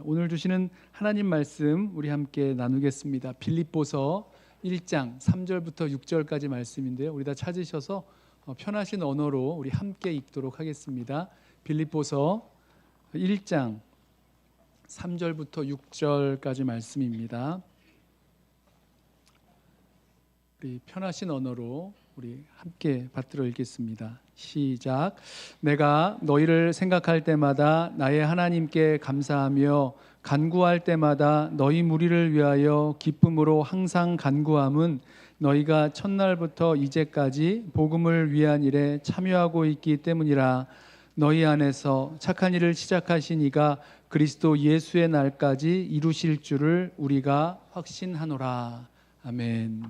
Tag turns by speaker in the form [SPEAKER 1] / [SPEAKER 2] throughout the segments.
[SPEAKER 1] 오늘 주시는 하나님 말씀 우리 함께 나누겠습니다. 빌립보서 1장 3절부터 6절까지 말씀인데요. 우리 다 찾으셔서 편하신 언어로 우리 함께 읽도록 하겠습니다. 빌립보서 1장 3절부터 6절까지 말씀입니다. 우리 편하신 언어로 우리 함께 받들어 읽겠습니다. 시작. 내가 너희를 생각할 때마다 나의 하나님께 감사하며 간구할 때마다 너희 무리를 위하여 기쁨으로 항상 간구함은 너희가 첫날부터 이제까지 복음을 위한 일에 참여하고 있기 때문이라. 너희 안에서 착한 일을 시작하신 이가 그리스도 예수의 날까지 이루실 줄을 우리가 확신하노라. 아멘.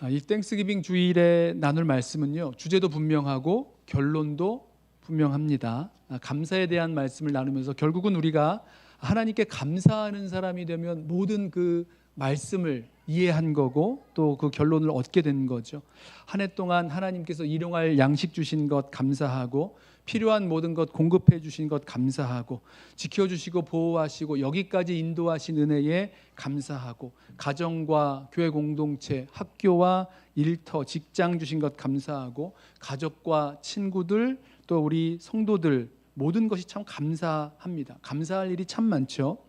[SPEAKER 1] 이 땡스기빙 주일에 나눌 말씀은요, 주제도 분명하고 결론도 분명합니다. 감사에 대한 말씀을 나누면서 결국은 우리가 하나님께 감사하는 사람이 되면 모든 그 말씀을 이해한 거고 또 그 결론을 얻게 된 거죠. 한 해 동안 하나님께서 일용할 양식 주신 것 감사하고, 필요한 모든 것 공급해 주신 것 감사하고, 지켜주시고 보호하시고 여기까지 인도하신 은혜에 감사하고, 가정과 교회 공동체, 학교와 일터, 직장 주신 것 감사하고, 가족과 친구들 또 우리 성도들 모든 것이 참 감사합니다. 감사할 일이 참 많죠.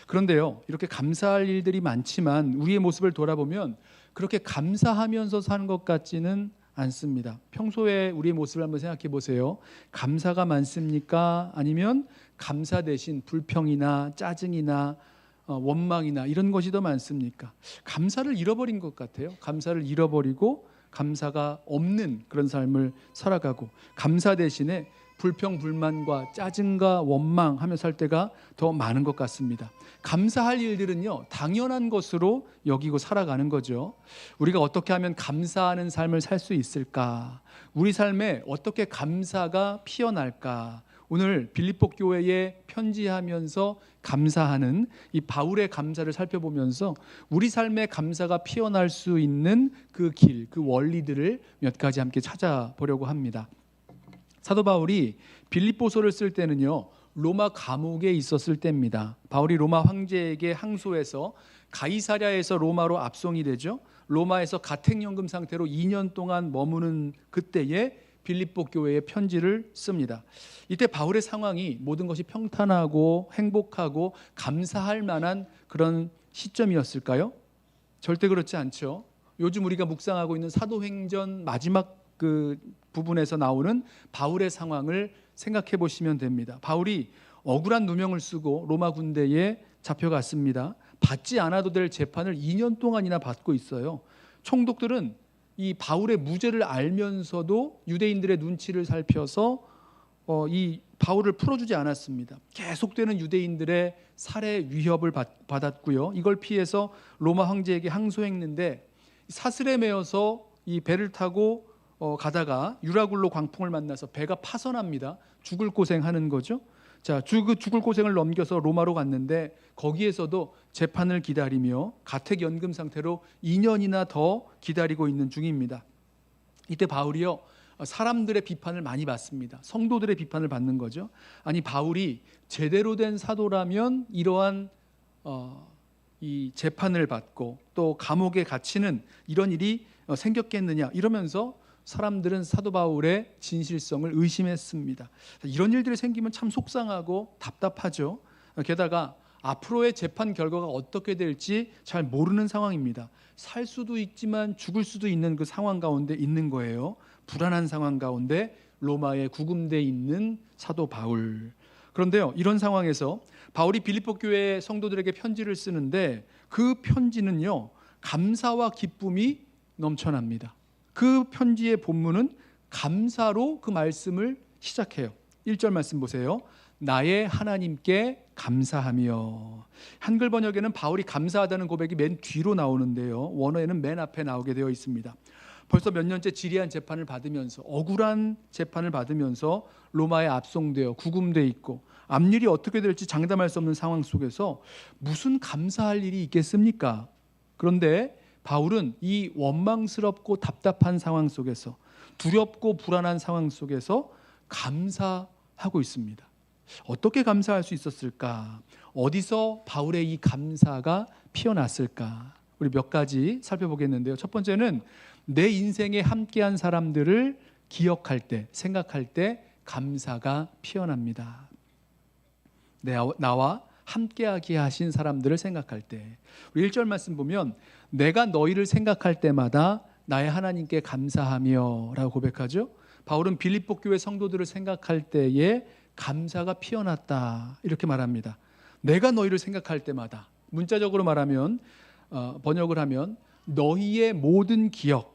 [SPEAKER 1] 그런데요, 이렇게 감사할 일들이 많지만 우리의 모습을 돌아보면 그렇게 감사하면서 사는 것 같지는 않습니다. 평소에 우리의 모습을 한번 생각해 보세요. 감사가 많습니까? 아니면 감사 대신 불평이나 짜증이나 원망이나 이런 것이 더 많습니까? 감사를 잃어버린 것 같아요. 감사를 잃어버리고 감사가 없는 그런 삶을 살아가고, 감사 대신에 불평, 불만과 짜증과 원망하며 살 때가 더 많은 것 같습니다. 감사할 일들은요, 당연한 것으로 여기고 살아가는 거죠. 우리가 어떻게 하면 감사하는 삶을 살 수 있을까? 우리 삶에 어떻게 감사가 피어날까? 오늘 빌립보 교회에 편지하면서 감사하는 이 바울의 감사를 살펴보면서 우리 삶에 감사가 피어날 수 있는 그 길, 그 원리들을 몇 가지 함께 찾아보려고 합니다. 사도 바울이 빌립보서를 쓸 때는요, 로마 감옥에 있었을 때입니다. 바울이 로마 황제에게 항소해서 가이사랴에서 로마로 압송이 되죠. 로마에서 가택연금 상태로 2년 동안 머무는 그때에 빌립보 교회에 편지를 씁니다. 이때 바울의 상황이 모든 것이 평탄하고 행복하고 감사할 만한 그런 시점이었을까요? 절대 그렇지 않죠. 요즘 우리가 묵상하고 있는 사도행전 마지막 그 부분에서 나오는 바울의 상황을 생각해 보시면 됩니다. 바울이 억울한 누명을 쓰고 로마 군대에 잡혀갔습니다. 받지 않아도 될 재판을 2년 동안이나 받고 있어요. 총독들은 이 바울의 무죄를 알면서도 유대인들의 눈치를 살펴서 이 바울을 풀어주지 않았습니다. 계속되는 유대인들의 살해 위협을 받았고요. 이걸 피해서 로마 황제에게 항소했는데 사슬에 매어서 이 배를 타고 가다가 유라굴로 광풍을 만나서 배가 파선합니다. 죽을 고생하는 거죠. 자, 죽을 고생을 넘겨서 로마로 갔는데 거기에서도 재판을 기다리며 가택연금 상태로 2년이나 더 기다리고 있는 중입니다. 이때 바울이요, 사람들의 비판을 많이 받습니다. 성도들의 비판을 받는 거죠. 아니, 바울이 제대로 된 사도라면 이러한 이 재판을 받고 또 감옥에 갇히는 이런 일이 생겼겠느냐, 이러면서 사람들은 사도 바울의 진실성을 의심했습니다. 이런 일들이 생기면 참 속상하고 답답하죠. 게다가 앞으로의 재판 결과가 어떻게 될지 잘 모르는 상황입니다. 살 수도 있지만 죽을 수도 있는 그 상황 가운데 있는 거예요. 불안한 상황 가운데 로마에 구금되어 있는 사도 바울. 그런데요, 이런 상황에서 바울이 빌립보 교회 성도들에게 편지를 쓰는데 그 편지는요, 감사와 기쁨이 넘쳐납니다. 그 편지의 본문은 감사로 그 말씀을 시작해요. 1절 말씀 보세요. 나의 하나님께 감사하며. 한글 번역에는 바울이 감사하다는 고백이 맨 뒤로 나오는데요, 원어에는 맨 앞에 나오게 되어 있습니다. 벌써 몇 년째 지리한 재판을 받으면서, 억울한 재판을 받으면서 로마에 압송되어 구금되어 있고 앞일이 어떻게 될지 장담할 수 없는 상황 속에서 무슨 감사할 일이 있겠습니까? 그런데 바울은 이 원망스럽고 답답한 상황 속에서, 두렵고 불안한 상황 속에서 감사하고 있습니다. 어떻게 감사할 수 있었을까? 어디서 바울의 이 감사가 피어났을까? 우리 몇 가지 살펴보겠는데요. 첫 번째는 내 인생에 함께한 사람들을 기억할 때, 생각할 때 감사가 피어납니다. 나와 함께하게 하신 사람들을 생각할 때, 우리 1절 말씀 보면 내가 너희를 생각할 때마다 나의 하나님께 감사하며 라고 고백하죠. 바울은 빌립보 교회 성도들을 생각할 때에 감사가 피어났다 이렇게 말합니다. 내가 너희를 생각할 때마다, 문자적으로 말하면 번역을 하면 너희의 모든 기억,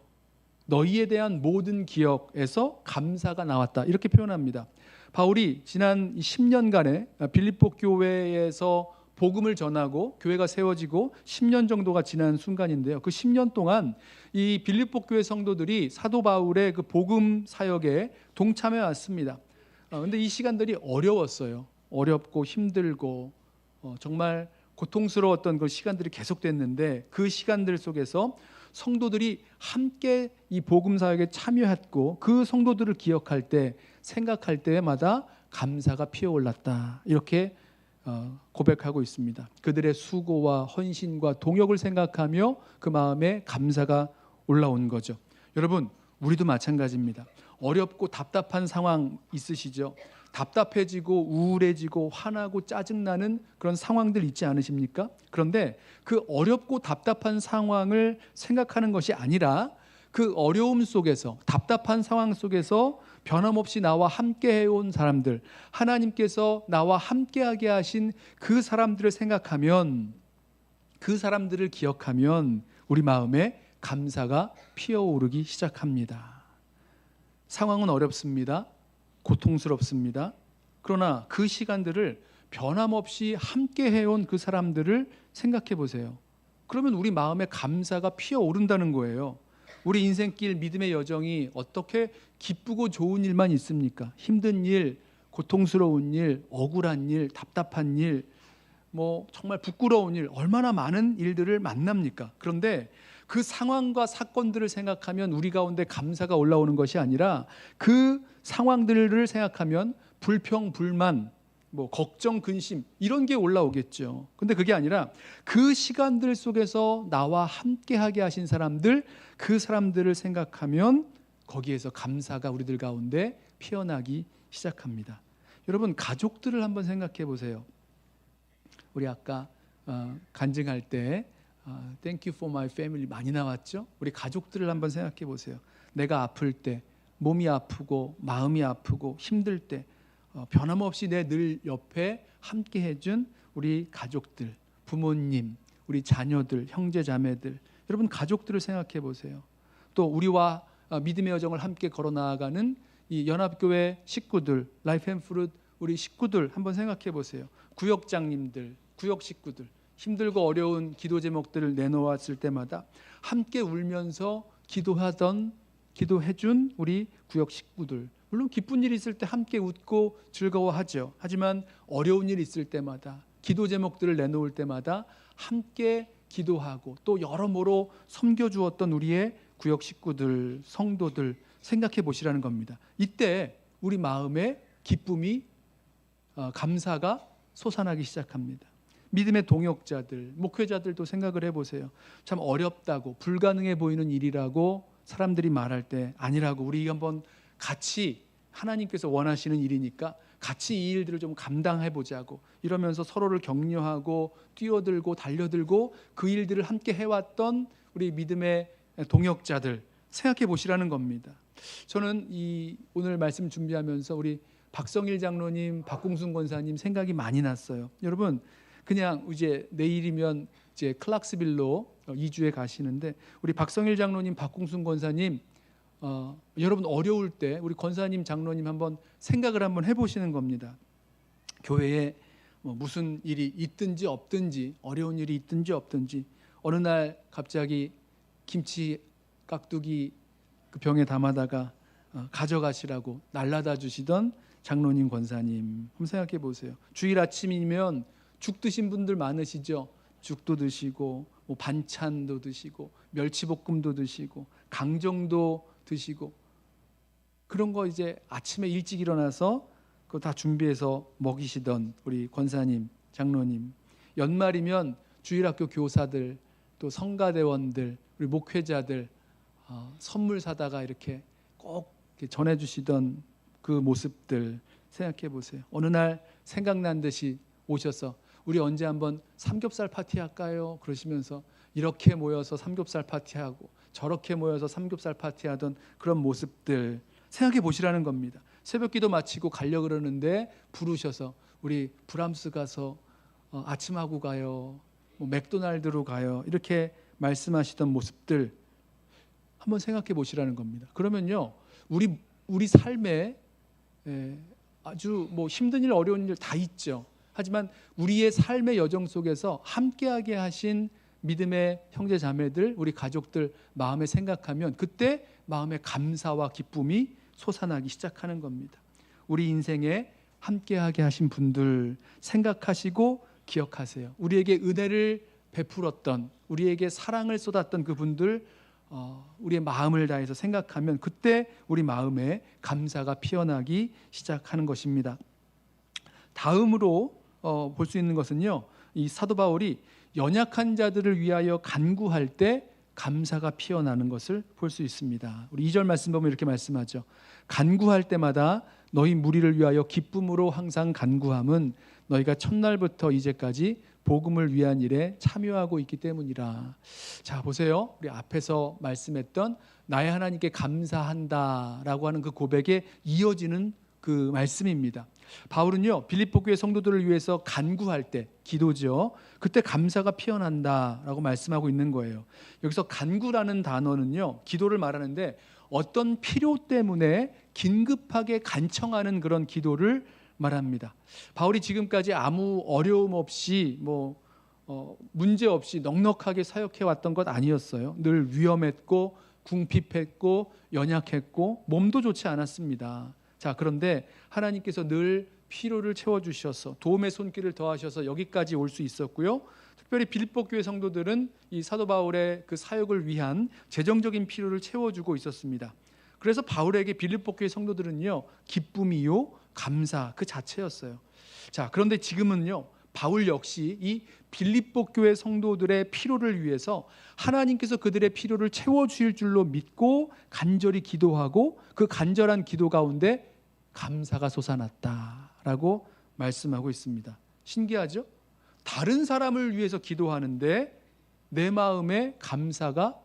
[SPEAKER 1] 너희에 대한 모든 기억에서 감사가 나왔다 이렇게 표현합니다. 바울이 지난 10년간의 빌립보 교회에서 복음을 전하고 교회가 세워지고 10년 정도가 지난 순간인데요. 그 10년 동안 이 빌립보 교회 성도들이 사도 바울의 그 복음 사역에 동참해 왔습니다. 그런데 이 시간들이 어려웠어요. 어렵고 힘들고 정말 고통스러웠던 그 시간들이 계속됐는데, 그 시간들 속에서 성도들이 함께 이 복음 사역에 참여했고 그 성도들을 기억할 때, 생각할 때마다 감사가 피어올랐다 이렇게 고백하고 있습니다. 그들의 수고와 헌신과 동역을 생각하며 그 마음에 감사가 올라온 거죠. 여러분, 우리도 마찬가지입니다. 어렵고 답답한 상황 있으시죠? 답답해지고 우울해지고 화나고 짜증나는 그런 상황들 있지 않으십니까? 그런데 그 어렵고 답답한 상황을 생각하는 것이 아니라 그 어려움 속에서, 답답한 상황 속에서 변함없이 나와 함께 해온 사람들, 하나님께서 나와 함께하게 하신 그 사람들을 생각하면, 그 사람들을 기억하면 우리 마음에 감사가 피어오르기 시작합니다. 상황은 어렵습니다. 고통스럽습니다. 그러나 그 시간들을 변함없이 함께 해온 그 사람들을 생각해 보세요. 그러면 우리 마음에 감사가 피어오른다는 거예요. 우리 인생길 믿음의 여정이 어떻게 기쁘고 좋은 일만 있습니까? 힘든 일, 고통스러운 일, 억울한 일, 답답한 일, 정말 부끄러운 일, 얼마나 많은 일들을 만납니까? 그런데 그 상황과 사건들을 생각하면 우리 가운데 감사가 올라오는 것이 아니라 그 상황들을 생각하면 불평, 불만, 걱정, 근심 이런 게 올라오겠죠. 근데 그게 아니라 그 시간들 속에서 나와 함께하게 하신 사람들, 그 사람들을 생각하면 거기에서 감사가 우리들 가운데 피어나기 시작합니다. 여러분, 가족들을 한번 생각해 보세요. 우리 아까 간증할 때 Thank you for my family 많이 나왔죠? 우리 가족들을 한번 생각해 보세요. 내가 아플 때, 몸이 아프고 마음이 아프고 힘들 때 변함없이 내 늘 옆에 함께 해준 우리 가족들, 부모님, 우리 자녀들, 형제 자매들, 여러분 가족들을 생각해 보세요. 또 우리와 믿음의 여정을 함께 걸어 나아가는 이 연합교회 식구들, 라이프 앤 프룻 우리 식구들 한번 생각해 보세요. 구역장님들, 구역 식구들, 힘들고 어려운 기도 제목들을 내놓았을 때마다 함께 울면서 기도해준 우리 구역 식구들, 물론 기쁜 일이 있을 때 함께 웃고 즐거워하죠. 하지만 어려운 일이 있을 때마다, 기도 제목들을 내놓을 때마다 함께 기도하고 또 여러모로 섬겨주었던 우리의 구역 식구들, 성도들 생각해 보시라는 겁니다. 이때 우리 마음에 기쁨이, 감사가 솟아나기 시작합니다. 믿음의 동역자들, 목회자들도 생각을 해보세요. 참 어렵다고, 불가능해 보이는 일이라고 사람들이 말할 때 아니라고, 우리 한번 같이, 하나님께서 원하시는 일이니까 같이 이 일들을 좀 감당해 보자고 이러면서 서로를 격려하고 뛰어들고 달려들고 그 일들을 함께 해왔던 우리 믿음의 동역자들 생각해 보시라는 겁니다. 저는 오늘 말씀 준비하면서 우리 박성일 장로님, 박공순 권사님 생각이 많이 났어요. 여러분, 그냥 이제 내일이면 이제 클락스빌로 2주에 가시는데 우리 박성일 장로님, 박공순 권사님, 여러분 어려울 때 우리 권사님, 장로님 한번 생각을 한번 해보시는 겁니다. 교회에 무슨 일이 있든지 없든지, 어려운 일이 있든지 없든지, 어느 날 갑자기 김치 깍두기 그 병에 담아다가 가져가시라고 날라다 주시던 장로님, 권사님 한번 생각해 보세요. 주일 아침이면 죽 드신 분들 많으시죠? 죽도 드시고 반찬도 드시고 멸치볶음도 드시고 강정도 드시고, 그런 거 이제 아침에 일찍 일어나서 그거 다 준비해서 먹이시던 우리 권사님, 장로님, 연말이면 주일학교 교사들, 또 성가대원들, 우리 목회자들 선물 사다가 이렇게 꼭 이렇게 전해주시던 그 모습들 생각해 보세요. 어느 날 생각난 듯이 오셔서 우리 언제 한번 삼겹살 파티 할까요? 그러시면서 이렇게 모여서 삼겹살 파티하고 저렇게 모여서 삼겹살 파티하던 그런 모습들 생각해 보시라는 겁니다. 새벽 기도 마치고 가려고 그러는데 부르셔서 우리 브람스 가서 아침하고 가요, 뭐 맥도날드로 가요, 이렇게 말씀하시던 모습들 한번 생각해 보시라는 겁니다. 그러면요, 우리 삶에 아주 뭐 힘든 일, 어려운 일 다 있죠. 하지만 우리의 삶의 여정 속에서 함께하게 하신 믿음의 형제 자매들, 우리 가족들 마음에 생각하면 그때 마음에 감사와 기쁨이 솟아나기 시작하는 겁니다. 우리 인생에 함께하게 하신 분들 생각하시고 기억하세요. 우리에게 은혜를 베풀었던, 우리에게 사랑을 쏟았던 그분들 우리의 마음을 다해서 생각하면 그때 우리 마음에 감사가 피어나기 시작하는 것입니다. 다음으로 볼 수 있는 것은요, 이 사도 바울이 연약한 자들을 위하여 간구할 때 감사가 피어나는 것을 볼 수 있습니다. 우리 2절 말씀 보면 이렇게 말씀하죠. 간구할 때마다 너희 무리를 위하여 기쁨으로 항상 간구함은 너희가 첫날부터 이제까지 복음을 위한 일에 참여하고 있기 때문이라. 자, 보세요. 우리 앞에서 말씀했던 나의 하나님께 감사한다라고 하는 그 고백에 이어지는 그 말씀입니다. 바울은요, 빌립보 교회 성도들을 위해서 간구할 때, 기도죠, 그때 감사가 피어난다라고 말씀하고 있는 거예요. 여기서 간구라는 단어는요, 기도를 말하는데 어떤 필요 때문에 긴급하게 간청하는 그런 기도를 말합니다. 바울이 지금까지 아무 어려움 없이 문제 없이 넉넉하게 사역해 왔던 것 아니었어요. 늘 위험했고 궁핍했고 연약했고 몸도 좋지 않았습니다. 자, 그런데 하나님께서 늘 필요를 채워주셔서 도움의 손길을 더하셔서 여기까지 올 수 있었고요. 특별히 빌립보 교회 성도들은 이 사도 바울의 그 사역을 위한 재정적인 필요를 채워주고 있었습니다. 그래서 바울에게 빌립보 교회 성도들은요, 기쁨이요 감사 그 자체였어요. 자, 그런데 지금은요, 바울 역시 이 빌립보 교회 성도들의 필요를 위해서 하나님께서 그들의 필요를 채워주실 줄로 믿고 간절히 기도하고 그 간절한 기도 가운데 감사가 솟아났다라고 말씀하고 있습니다. 신기하죠? 다른 사람을 위해서 기도하는데 내 마음에 감사가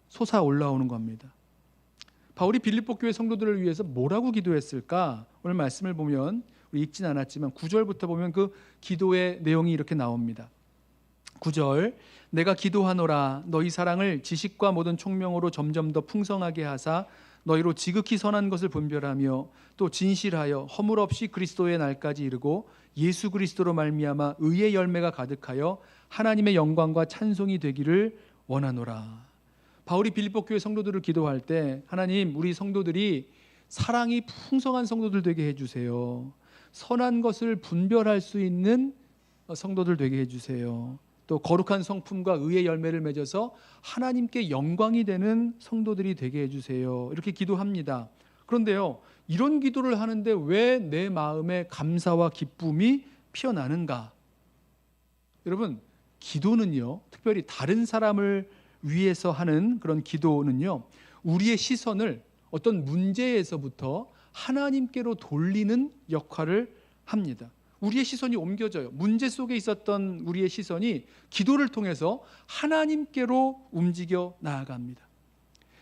[SPEAKER 1] 솟아 올라오는 겁니다. 바울이 빌립보 교회 성도들을 위해서 뭐라고 기도했을까? 오늘 말씀을 보면 우리 읽진 않았지만 9절부터 보면 그 기도의 내용이 이렇게 나옵니다. 9절, 내가 기도하노라 너희 사랑을 지식과 모든 총명으로 점점 더 풍성하게 하사 너희로 지극히 선한 것을 분별하며 또 진실하여 허물 없이 그리스도의 날까지 이르고 예수 그리스도로 말미암아 의의 열매가 가득하여 하나님의 영광과 찬송이 되기를 원하노라. 바울이 빌립보 교회 성도들을 기도할 때 하나님, 우리 성도들이 사랑이 풍성한 성도들 되게 해주세요. 선한 것을 분별할 수 있는 성도들 되게 해주세요. 또 거룩한 성품과 의의 열매를 맺어서 하나님께 영광이 되는 성도들이 되게 해주세요. 이렇게 기도합니다. 그런데요, 이런 기도를 하는데 왜 내 마음에 감사와 기쁨이 피어나는가? 여러분, 기도는요, 특별히 다른 사람을 위해서 하는 그런 기도는요, 우리의 시선을 어떤 문제에서부터 하나님께로 돌리는 역할을 합니다. 우리의 시선이 옮겨져요. 문제 속에 있었던 우리의 시선이 기도를 통해서 하나님께로 움직여 나아갑니다.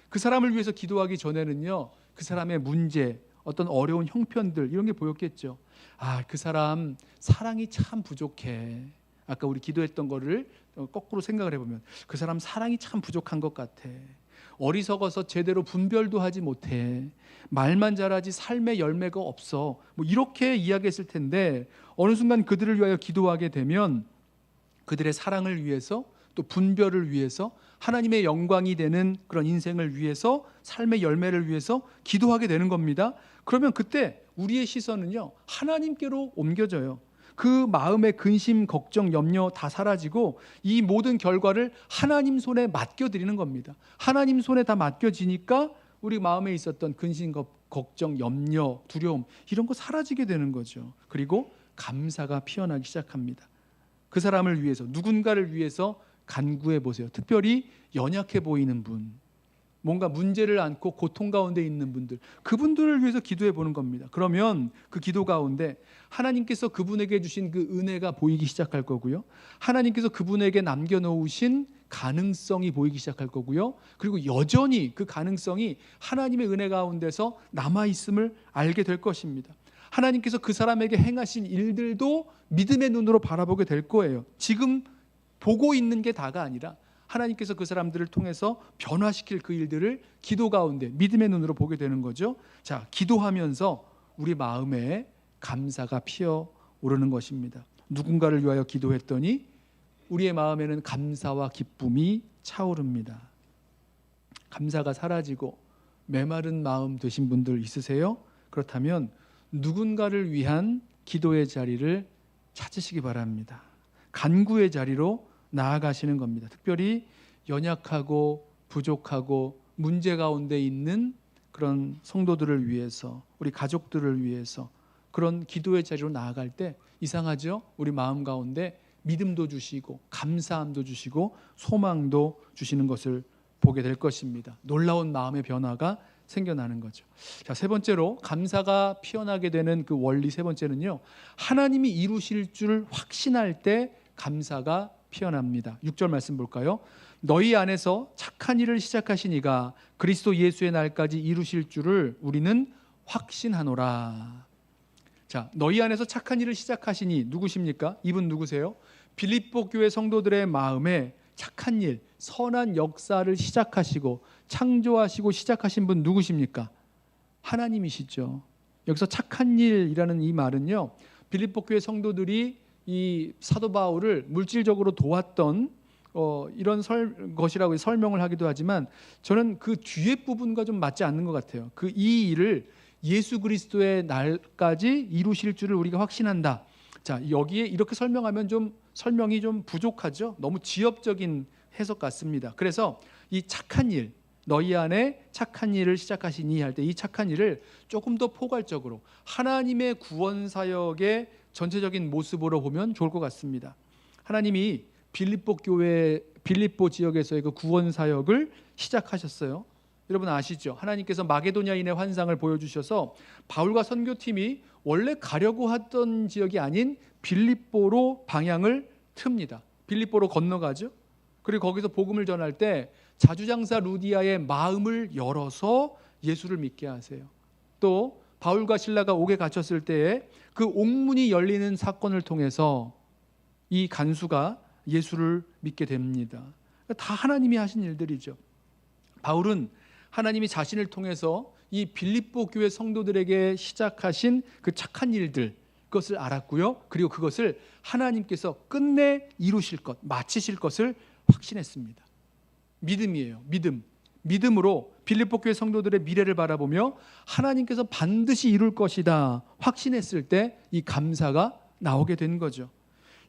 [SPEAKER 1] 그 사람을 위해서 기도하기 전에는요, 그 사람의 문제, 어떤 어려운 형편들 이런 게 보였겠죠. 아, 그 사람 사랑이 참 부족해. 아까 우리 기도했던 거를 거꾸로 생각을 해보면 그 사람 사랑이 참 부족한 것 같아. 어리석어서 제대로 분별도 하지 못해. 말만 잘하지 삶의 열매가 없어. 이렇게 이야기했을 텐데 어느 순간 그들을 위하여 기도하게 되면 그들의 사랑을 위해서 또 분별을 위해서 하나님의 영광이 되는 그런 인생을 위해서 삶의 열매를 위해서 기도하게 되는 겁니다. 그러면 그때 우리의 시선은요, 하나님께로 옮겨져요. 그 마음의 근심, 걱정, 염려 다 사라지고 이 모든 결과를 하나님 손에 맡겨드리는 겁니다. 하나님 손에 다 맡겨지니까 우리 마음에 있었던 근심, 걱정, 염려, 두려움 이런 거 사라지게 되는 거죠. 그리고 감사가 피어나기 시작합니다. 그 사람을 위해서, 누군가를 위해서 간구해 보세요. 특별히 연약해 보이는 분, 뭔가 문제를 안고 고통 가운데 있는 분들, 그분들을 위해서 기도해 보는 겁니다. 그러면 그 기도 가운데 하나님께서 그분에게 주신 그 은혜가 보이기 시작할 거고요, 하나님께서 그분에게 남겨놓으신 가능성이 보이기 시작할 거고요, 그리고 여전히 그 가능성이 하나님의 은혜 가운데서 남아있음을 알게 될 것입니다. 하나님께서 그 사람에게 행하신 일들도 믿음의 눈으로 바라보게 될 거예요. 지금 보고 있는 게 다가 아니라 하나님께서 그 사람들을 통해서 변화시킬 그 일들을 기도 가운데 믿음의 눈으로 보게 되는 거죠. 자, 기도하면서 우리 마음에 감사가 피어오르는 것입니다. 누군가를 위하여 기도했더니 우리의 마음에는 감사와 기쁨이 차오릅니다. 감사가 사라지고 메마른 마음 되신 분들 있으세요? 그렇다면 누군가를 위한 기도의 자리를 찾으시기 바랍니다. 간구의 자리로 나아가시는 겁니다. 특별히 연약하고 부족하고 문제 가운데 있는 그런 성도들을 위해서, 우리 가족들을 위해서 그런 기도의 자리로 나아갈 때 이상하죠? 우리 마음 가운데 믿음도 주시고 감사함도 주시고 소망도 주시는 것을 보게 될 것입니다. 놀라운 마음의 변화가 생겨나는 거죠. 자, 세 번째로 감사가 피어나게 되는 그 원리 세 번째는요, 하나님이 이루실 줄 확신할 때 감사가 피어납니다. 6절 말씀 볼까요? 너희 안에서 착한 일을 시작하신 이가 그리스도 예수의 날까지 이루실 줄을 우리는 확신하노라. 자, 너희 안에서 착한 일을 시작하시니 누구십니까? 이분 누구세요? 빌립보 교회 성도들의 마음에 착한 일, 선한 역사를 시작하시고 창조하시고 시작하신 분 누구십니까? 하나님이시죠. 여기서 착한 일이라는 이 말은요, 빌립보 교회 성도들이 이 사도 바울을 물질적으로 도왔던 이런 것이라고 설명을 하기도 하지만 저는 그 뒤에 부분과 좀 맞지 않는 것 같아요. 이 일을 예수 그리스도의 날까지 이루실 줄을 우리가 확신한다. 자, 여기에 이렇게 설명하면 좀 설명이 좀 부족하죠. 너무 지엽적인 해석 같습니다. 그래서 이 착한 일, 너희 안에 착한 일을 시작하시니 할 때 이 착한 일을 조금 더 포괄적으로 하나님의 구원 사역의 전체적인 모습으로 보면 좋을 것 같습니다. 하나님이 빌립보 교회, 빌립보 지역에서의 그 구원 사역을 시작하셨어요. 여러분 아시죠? 하나님께서 마게도냐인의 환상을 보여주셔서 바울과 선교팀이 원래 가려고 하던 지역이 아닌 빌립보로 방향을 틉니다. 빌립보로 건너가죠. 그리고 거기서 복음을 전할 때 자주장사 루디아의 마음을 열어서 예수를 믿게 하세요. 또 바울과 실라가 옥에 갇혔을 때에 그 옥문이 열리는 사건을 통해서 이 간수가 예수를 믿게 됩니다. 다 하나님이 하신 일들이죠. 바울은 하나님이 자신을 통해서 이 빌립보 교회 성도들에게 시작하신 그 착한 일들, 그것을 알았고요. 그리고 그것을 하나님께서 끝내 이루실 것, 마치실 것을 확신했습니다. 믿음이에요. 믿음으로 빌립보 교회 성도들의 미래를 바라보며 하나님께서 반드시 이룰 것이다 확신했을 때 이 감사가 나오게 된 거죠.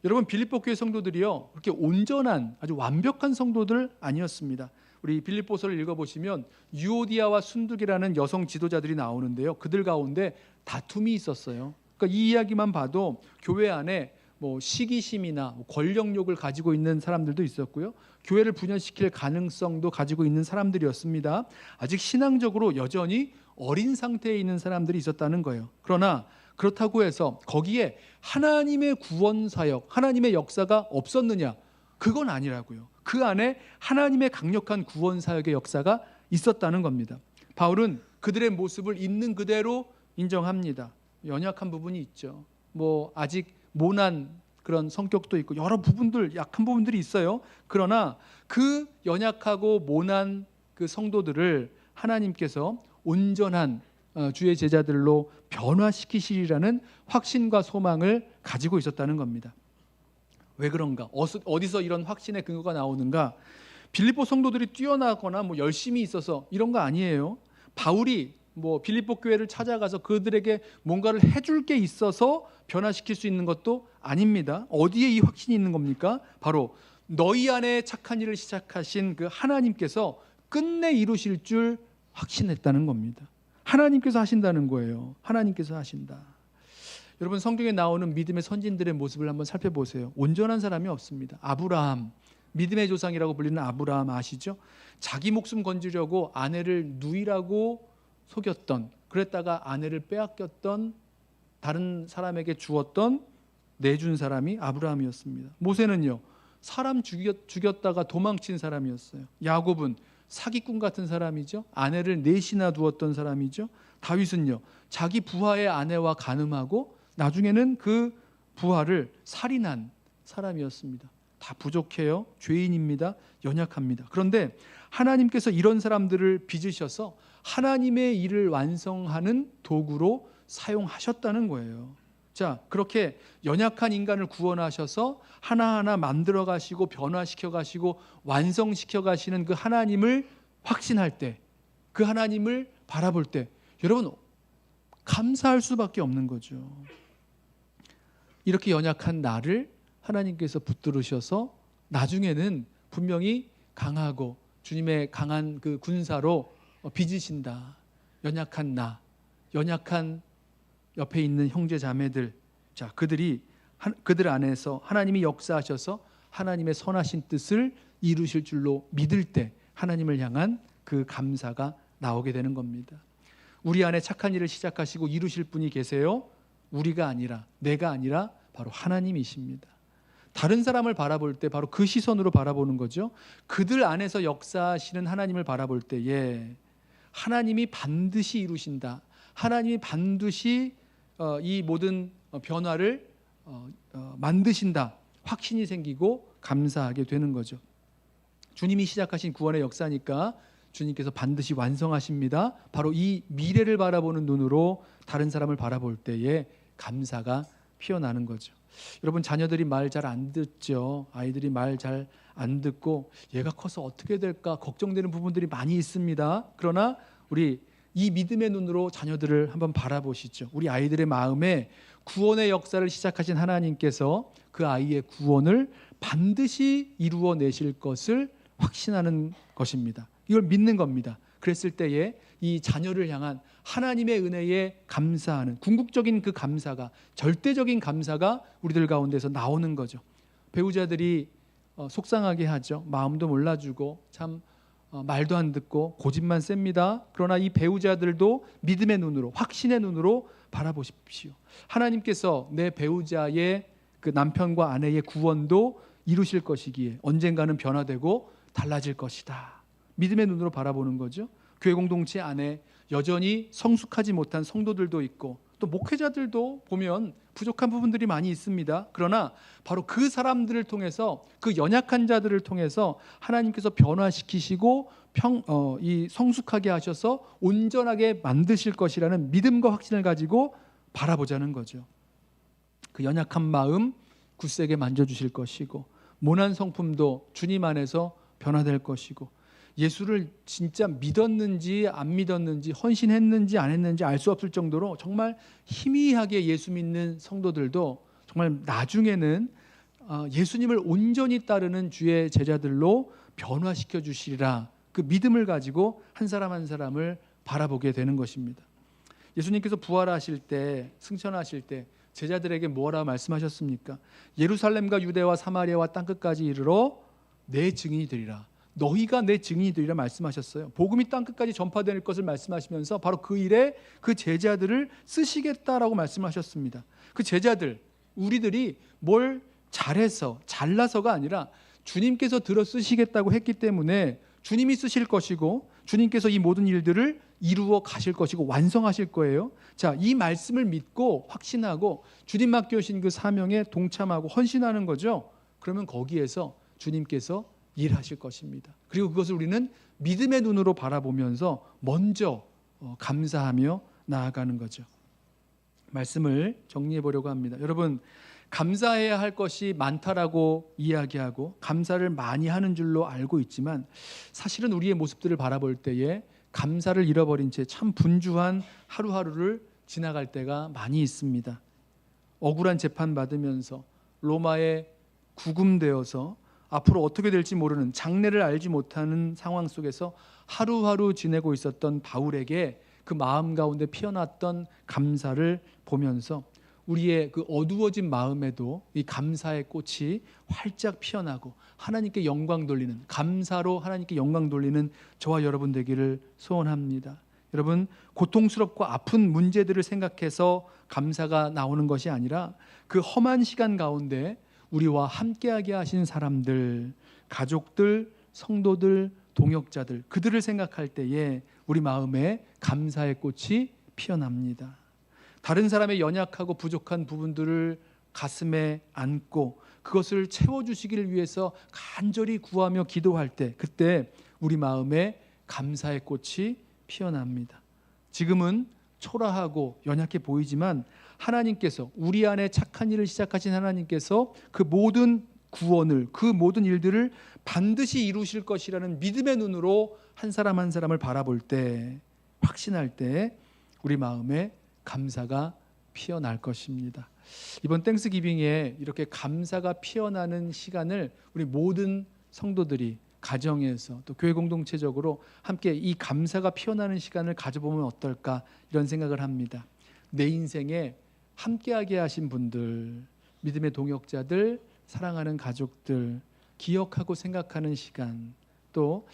[SPEAKER 1] 여러분, 빌립보 교회 성도들이요, 그렇게 온전한 아주 완벽한 성도들 아니었습니다. 우리 빌립보서를 읽어보시면 유오디아와 순두기라는 여성 지도자들이 나오는데요, 그들 가운데 다툼이 있었어요. 그러니까 이 이야기만 봐도 교회 안에 뭐 시기심이나 권력욕을 가지고 있는 사람들도 있었고요, 교회를 분열시킬 가능성도 가지고 있는 사람들이었습니다. 아직 신앙적으로 여전히 어린 상태에 있는 사람들이 있었다는 거예요. 그러나 그렇다고 해서 거기에 하나님의 구원 사역, 하나님의 역사가 없었느냐? 그건 아니라고요. 그 안에 하나님의 강력한 구원 사역의 역사가 있었다는 겁니다. 바울은 그들의 모습을 있는 그대로 인정합니다. 연약한 부분이 있죠. 뭐 아직 모난 그런 성격도 있고 여러 부분들, 약한 부분들이 있어요. 그러나 그 연약하고 모난 그 성도들을 하나님께서 온전한 주의 제자들로 변화시키시리라는 확신과 소망을 가지고 있었다는 겁니다. 왜 그런가? 어디서 이런 확신의 근거가 나오는가? 빌립보 성도들이 뛰어나거나 뭐 열심히 있어서 이런 거 아니에요. 바울이 뭐 빌립보 교회를 찾아가서 그들에게 뭔가를 해줄 게 있어서 변화시킬 수 있는 것도 아닙니다. 어디에 이 확신이 있는 겁니까? 바로 너희 안에 착한 일을 시작하신 그 하나님께서 끝내 이루실 줄 확신했다는 겁니다. 하나님께서 하신다는 거예요. 하나님께서 하신다. 여러분, 성경에 나오는 믿음의 선진들의 모습을 한번 살펴보세요. 온전한 사람이 없습니다. 아브라함, 믿음의 조상이라고 불리는 아브라함 아시죠? 자기 목숨 건지려고 아내를 누이라고 속였던, 그랬다가 아내를 빼앗겼던, 다른 사람에게 주었던, 내준 사람이 아브라함이었습니다. 모세는요, 사람 죽였다가 도망친 사람이었어요. 야곱은 사기꾼 같은 사람이죠. 아내를 넷이나 두었던 사람이죠. 다윗은요, 자기 부하의 아내와 간음하고 나중에는 그 부하를 살인한 사람이었습니다. 다 부족해요. 죄인입니다. 연약합니다. 그런데 하나님께서 이런 사람들을 빚으셔서 하나님의 일을 완성하는 도구로 사용하셨다는 거예요. 자, 그렇게 연약한 인간을 구원하셔서 하나하나 만들어 가시고 변화시켜 가시고 완성시켜 가시는 그 하나님을 확신할 때, 그 하나님을 바라볼 때 여러분 감사할 수밖에 없는 거죠. 이렇게 연약한 나를 하나님께서 붙들으셔서 나중에는 분명히 강하고 주님의 강한 그 군사로 빚으신다. 연약한 나, 연약한 옆에 있는 형제 자매들, 자, 그들 안에서 하나님이 역사하셔서 하나님의 선하신 뜻을 이루실 줄로 믿을 때 하나님을 향한 그 감사가 나오게 되는 겁니다. 우리 안에 착한 일을 시작하시고 이루실 분이 계세요. 우리가 아니라, 내가 아니라 바로 하나님이십니다. 다른 사람을 바라볼 때 바로 그 시선으로 바라보는 거죠. 그들 안에서 역사하시는 하나님을 바라볼 때에 하나님이 반드시 이루신다. 하나님이 반드시 이 모든 변화를 만드신다. 확신이 생기고 감사하게 되는 거죠. 주님이 시작하신 구원의 역사니까 주님께서 반드시 완성하십니다. 바로 이 미래를 바라보는 눈으로 다른 사람을 바라볼 때에 감사가 피어나는 거죠. 여러분, 자녀들이 말 잘 안 듣죠. 아이들이 말 잘 안 듣고 얘가 커서 어떻게 될까 걱정되는 부분들이 많이 있습니다. 그러나 우리 이 믿음의 눈으로 자녀들을 한번 바라보시죠. 우리 아이들의 마음에 구원의 역사를 시작하신 하나님께서 그 아이의 구원을 반드시 이루어내실 것을 확신하는 것입니다. 이걸 믿는 겁니다. 그랬을 때에 이 자녀를 향한 하나님의 은혜에 감사하는 궁극적인 그 감사가, 절대적인 감사가 우리들 가운데서 나오는 거죠. 배우자들이 속상하게 하죠. 마음도 몰라주고 참 말도 안 듣고 고집만 셉니다. 그러나 이 배우자들도 믿음의 눈으로, 확신의 눈으로 바라보십시오. 하나님께서 내 배우자의 그 남편과 아내의 구원도 이루실 것이기에 언젠가는 변화되고 달라질 것이다. 믿음의 눈으로 바라보는 거죠. 교회 공동체 안에 여전히 성숙하지 못한 성도들도 있고 또 목회자들도 보면 부족한 부분들이 많이 있습니다. 그러나 바로 그 사람들을 통해서, 그 연약한 자들을 통해서 하나님께서 변화시키시고 이 성숙하게 하셔서 온전하게 만드실 것이라는 믿음과 확신을 가지고 바라보자는 거죠. 그 연약한 마음 굳세게 만져주실 것이고 모난 성품도 주님 안에서 변화될 것이고 예수를 진짜 믿었는지 안 믿었는지 헌신했는지 안 했는지 알 수 없을 정도로 정말 희미하게 예수 믿는 성도들도 정말 나중에는 예수님을 온전히 따르는 주의 제자들로 변화시켜 주시리라, 그 믿음을 가지고 한 사람 한 사람을 바라보게 되는 것입니다. 예수님께서 부활하실 때, 승천하실 때 제자들에게 뭐라 말씀하셨습니까? 예루살렘과 유대와 사마리아와 땅끝까지 이르러 내 증인이 되리라. 너희가 내 증인이 되리라 말씀하셨어요. 복음이 땅끝까지 전파될 것을 말씀하시면서 바로 그 일에 그 제자들을 쓰시겠다라고 말씀하셨습니다. 그 제자들, 우리들이 뭘 잘해서 잘나서가 아니라 주님께서 들어 쓰시겠다고 했기 때문에 주님이 쓰실 것이고 주님께서 이 모든 일들을 이루어 가실 것이고 완성하실 거예요. 자, 이 말씀을 믿고 확신하고 주님 맡겨주신 그 사명에 동참하고 헌신하는 거죠. 그러면 거기에서 주님께서 일하실 것입니다. 그리고 그것을 우리는 믿음의 눈으로 바라보면서 먼저 감사하며 나아가는 거죠. 말씀을 정리해 보려고 합니다. 여러분, 감사해야 할 것이 많다라고 이야기하고 감사를 많이 하는 줄로 알고 있지만 사실은 우리의 모습들을 바라볼 때에 감사를 잃어버린 채 참 분주한 하루하루를 지나갈 때가 많이 있습니다. 억울한 재판 받으면서 로마에 구금되어서 앞으로 어떻게 될지 모르는, 장래를 알지 못하는 상황 속에서 하루하루 지내고 있었던 바울에게 그 마음 가운데 피어났던 감사를 보면서 우리의 그 어두워진 마음에도 이 감사의 꽃이 활짝 피어나고 하나님께 영광 돌리는, 감사로 하나님께 영광 돌리는 저와 여러분 되기를 소원합니다. 여러분, 고통스럽고 아픈 문제들을 생각해서 감사가 나오는 것이 아니라 그 험한 시간 가운데 우리와 함께하게 하신 사람들, 가족들, 성도들, 동역자들, 그들을 생각할 때에 우리 마음에 감사의 꽃이 피어납니다. 다른 사람의 연약하고 부족한 부분들을 가슴에 안고 그것을 채워주시기를 위해서 간절히 구하며 기도할 때, 그때 우리 마음에 감사의 꽃이 피어납니다. 지금은 초라하고 연약해 보이지만 하나님께서, 우리 안에 착한 일을 시작하신 하나님께서 그 모든 구원을, 그 모든 일들을 반드시 이루실 것이라는 믿음의 눈으로 한 사람 한 사람을 바라볼 때, 확신할 때 우리 마음에 감사가 피어날 것입니다. 이번 땡스기빙에 이렇게 감사가 피어나는 시간을 우리 모든 성도들이 가정에서 또 교회 공동체적으로 함께 이 감사가 피어나는 시간을 가져보면 어떨까, 이런 생각을 합니다. 내 인생에 함께하게 하신 분들, 믿음의 동역자들, 사랑하는 가족들, 기억하고 생각하는 시간, 또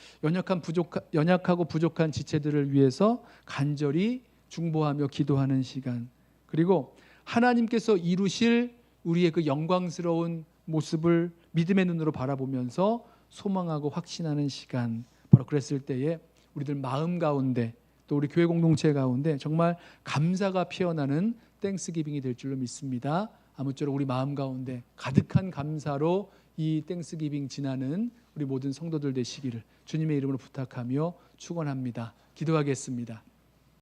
[SPEAKER 1] 연약하고 부족한 지체들을 위해서 간절히 중보하며 기도하는 시간, 그리고 하나님께서 이루실 우리의 그 영광스러운 모습을 믿음의 눈으로 바라보면서 소망하고 확신하는 시간, 바로 그랬을 때에 우리들 마음 가운데 또 우리 교회 공동체 가운데 정말 감사가 피어나는 땡스기빙이 될 줄로 믿습니다. 아무쪼록 우리 마음 가운데 가득한 감사로 이 땡스기빙 지나는 우리 모든 성도들 되시기를 주님의 이름으로 부탁하며 축원합니다. 기도하겠습니다.